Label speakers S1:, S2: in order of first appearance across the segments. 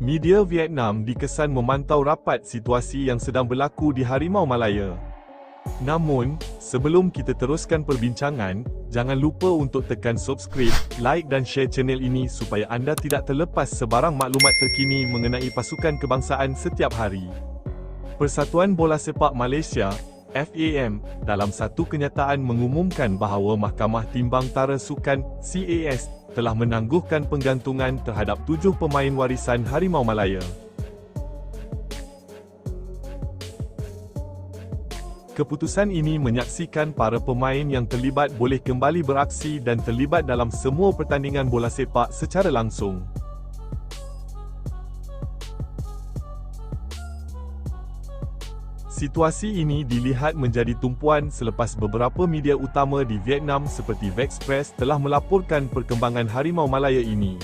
S1: Media Vietnam dikesan memantau rapat situasi yang sedang berlaku di Harimau Malaya. Namun, sebelum kita teruskan perbincangan, jangan lupa untuk tekan subscribe, like dan share channel ini supaya anda tidak terlepas sebarang maklumat terkini mengenai pasukan kebangsaan setiap hari. Persatuan Bola Sepak Malaysia, FAM, dalam satu kenyataan mengumumkan bahawa Mahkamah Timbang Tara Sukan, CAS, telah menangguhkan penggantungan terhadap 7 pemain warisan Harimau Malaya. Keputusan ini menyaksikan para pemain yang terlibat boleh kembali beraksi dan terlibat dalam semua pertandingan bola sepak secara langsung. Situasi ini dilihat menjadi tumpuan selepas beberapa media utama di Vietnam seperti Vexpress telah melaporkan perkembangan Harimau Malaya ini.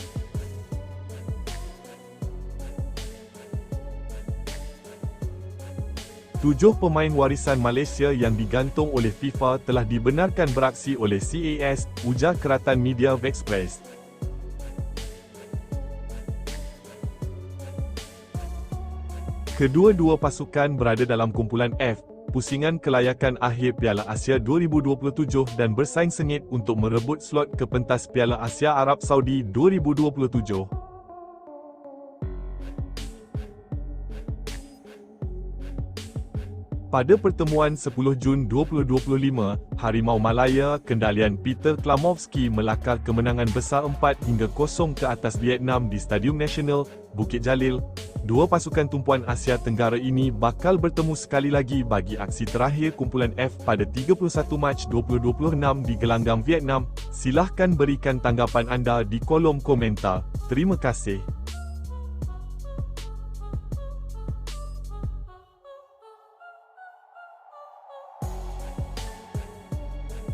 S1: Tujuh pemain warisan Malaysia yang digantung oleh FIFA telah dibenarkan beraksi oleh CAS, ujar keratan media Vexpress. Kedua-dua pasukan berada dalam kumpulan F, pusingan kelayakan akhir Piala Asia 2027 dan bersaing sengit untuk merebut slot ke pentas Piala Asia Arab Saudi 2027. Pada pertemuan 10 Jun 2025, Harimau Malaya kendalian Peter Klamovski melakar kemenangan besar 4-0 ke atas Vietnam di Stadium Nasional, Bukit Jalil. Dua pasukan tumpuan Asia Tenggara ini bakal bertemu sekali lagi bagi aksi terakhir kumpulan F pada 31 Mac 2026 di Gelanggang Vietnam. Silahkan berikan tanggapan anda di kolom komentar. Terima kasih.